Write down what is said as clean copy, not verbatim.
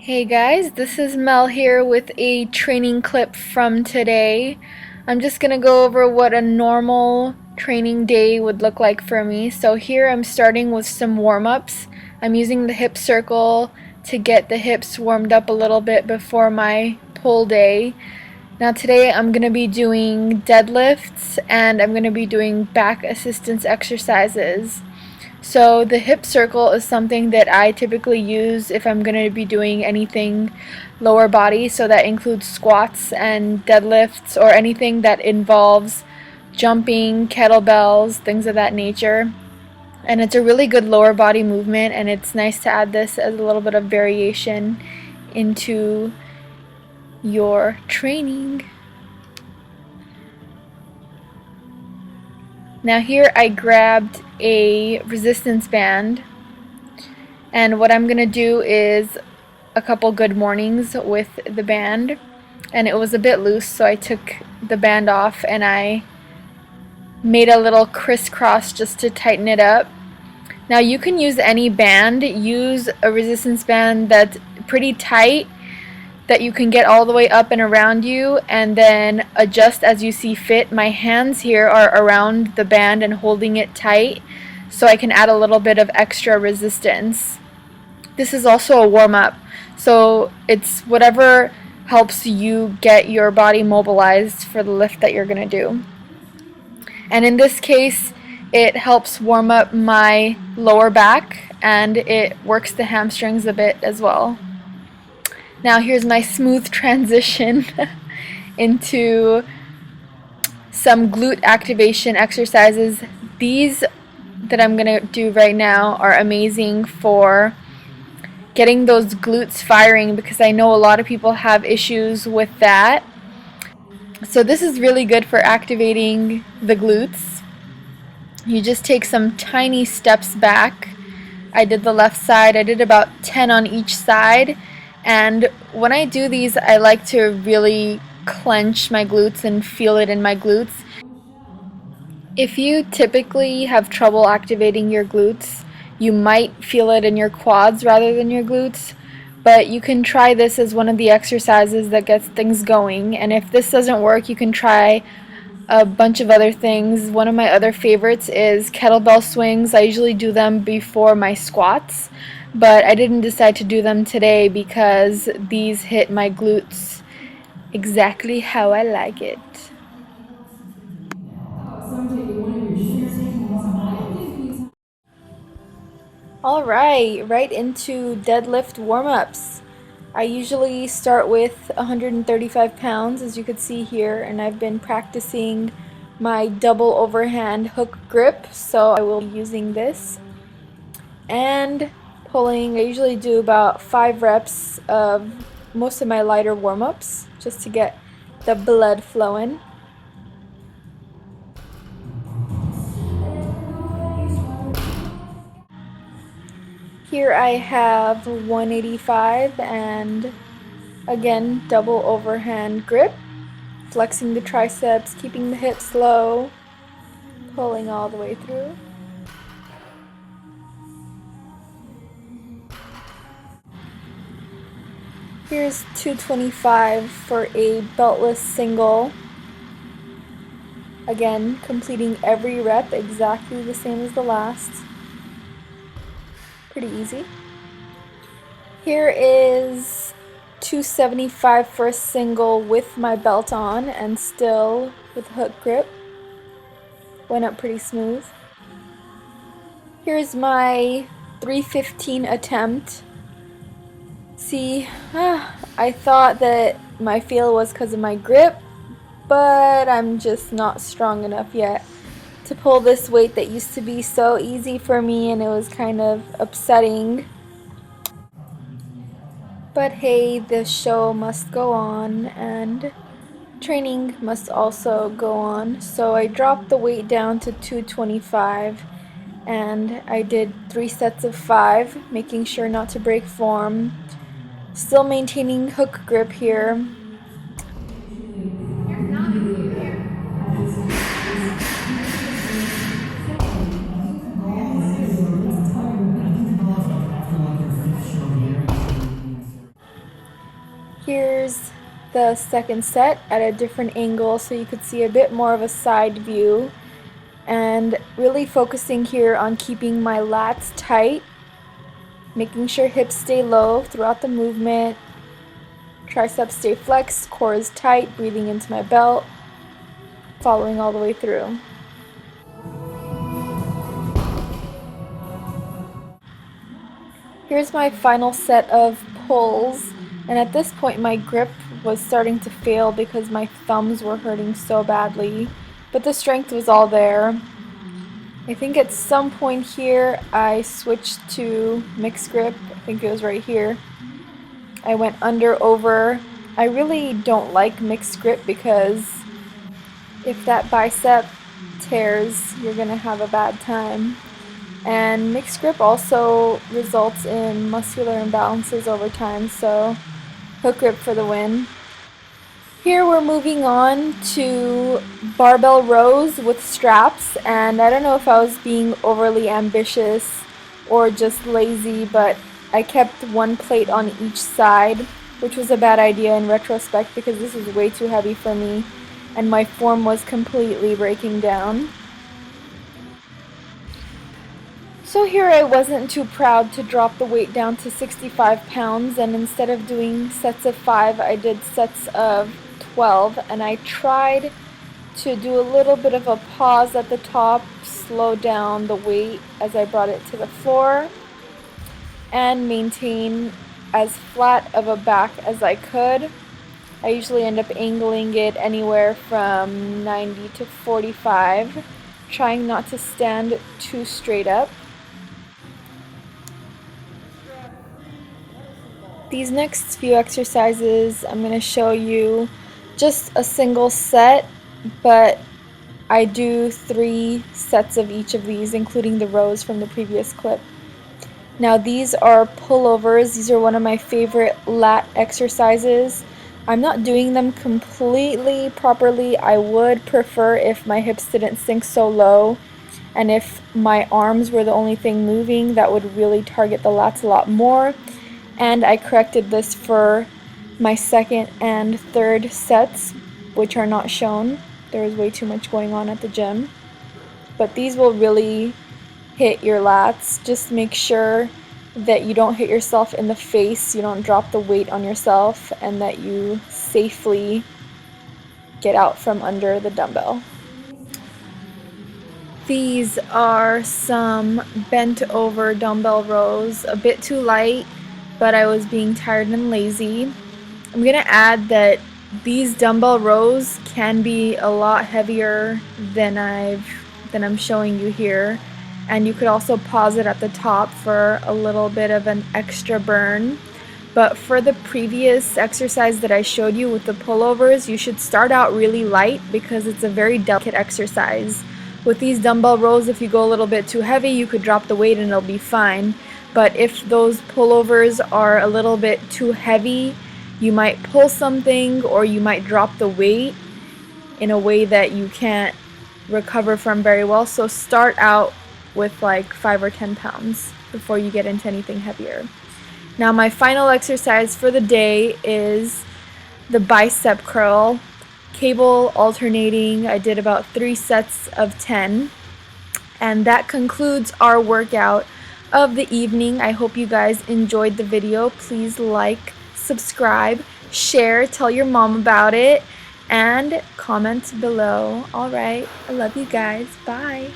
Hey guys, this is Mel here with a training clip from today. I'm just gonna go over what a normal training day would look like for me. So here I'm starting with some warm-ups. I'm using the hip circle to get the hips warmed up a little bit before my pull day. Now today I'm gonna be doing deadlifts and I'm gonna be doing back assistance exercises. So the hip circle is something that I typically use if I'm going to be doing anything lower body. So that includes squats and deadlifts or anything that involves jumping, kettlebells, things of that nature. And it's a really good lower body movement, and it's nice to add this as a little bit of variation into your training. Now here I grabbed a resistance band, and what I'm gonna do is a couple good mornings with the band, and it was a bit loose, so I took the band off and I made a little crisscross just to tighten it up. Now you can use any band. Use a resistance band that's pretty tight, that you can get all the way up and around you, and then adjust as you see fit. My hands here are around the band and holding it tight so I can add a little bit of extra resistance. This is also a warm-up, so it's whatever helps you get your body mobilized for the lift that you're going to do. And in this case, it helps warm up my lower back and it works the hamstrings a bit as well. Now here's my smooth transition into some glute activation exercises. These that I'm going to do right now are amazing for getting those glutes firing, because I know a lot of people have issues with that. So this is really good for activating the glutes. You just take some tiny steps back. I did the left side. I did about 10 on each side. And when I do these, I like to really clench my glutes and feel it in my glutes. If you typically have trouble activating your glutes, you might feel it in your quads rather than your glutes, but you can try this as one of the exercises that gets things going. And if this doesn't work, you can try a bunch of other things. One of my other favorites is kettlebell swings. I usually do them before my squats, but I didn't decide to do them today because these hit my glutes exactly how I like it. Alright, right into deadlift warm-ups. I usually start with 135 pounds, as you can see here, and I've been practicing my double overhand hook grip, so I will be using this. And pulling, I usually do about 5 reps of most of my lighter warm-ups just to get the blood flowing. Here I have 185 and again double overhand grip, flexing the triceps, keeping the hips low, pulling all the way through. Here's 225 for a beltless single. Again, completing every rep exactly the same as the last. Pretty easy. Here is 275 for a single with my belt on and still with hook grip. Went up pretty smooth. Here's my 315 attempt. See, I thought that my feel was because of my grip, but I'm just not strong enough yet to pull this weight that used to be so easy for me, and it was kind of upsetting. But hey, the show must go on and training must also go on. So I dropped the weight down to 225 and I did 3 sets of 5, making sure not to break form. Still maintaining hook grip here. Here's the second set at a different angle so you could see a bit more of a side view, and really focusing here on keeping my lats tight, making sure hips stay low throughout the movement, triceps stay flexed, core is tight, breathing into my belt, following all the way through. Here's my final set of pulls, and at this point my grip was starting to fail because my thumbs were hurting so badly, but the strength was all there. I think at some point here I switched to mixed grip. I think it was right here. I went under, over. I really don't like mixed grip because if that bicep tears, you're gonna have a bad time. And mixed grip also results in muscular imbalances over time, so hook grip for the win. Here we're moving on to barbell rows with straps, and I don't know if I was being overly ambitious or just lazy, but I kept one plate on each side, which was a bad idea in retrospect because this was way too heavy for me and my form was completely breaking down. So here I wasn't too proud to drop the weight down to 65 pounds, and instead of doing sets of 5, I did sets of 12, and I tried to do a little bit of a pause at the top, slow down the weight as I brought it to the floor, and maintain as flat of a back as I could. I usually end up angling it anywhere from 90 to 45, trying not to stand too straight up. These next few exercises, I'm going to show you just a single set, but I do 3 sets of each of these, including the rows from the previous clip. Now these are pullovers. These are one of my favorite lat exercises. I'm not doing them completely properly. I would prefer if my hips didn't sink so low, and if my arms were the only thing moving. That would really target the lats a lot more. And I corrected this for my second and third sets, which are not shown. There was way too much going on at the gym. But these will really hit your lats. Just make sure that you don't hit yourself in the face, you don't drop the weight on yourself, and that you safely get out from under the dumbbell. These are some bent over dumbbell rows, a bit too light, but I was being tired and lazy. I'm gonna add that these dumbbell rows can be a lot heavier than I'm showing you here, and you could also pause it at the top for a little bit of an extra burn. But for the previous exercise that I showed you with the pullovers, you should start out really light because it's a very delicate exercise. With these dumbbell rows, if you go a little bit too heavy, you could drop the weight and it'll be fine. But if those pullovers are a little bit too heavy, you might pull something or you might drop the weight in a way that you can't recover from very well. So start out with like 5 or 10 pounds before you get into anything heavier. Now my final exercise for the day is the bicep curl, cable alternating. I did about 3 sets of 10, and that concludes our workout of the evening. I hope you guys enjoyed the video. Please like, subscribe, share, tell your mom about it, and comment below. Alright, I love you guys. Bye.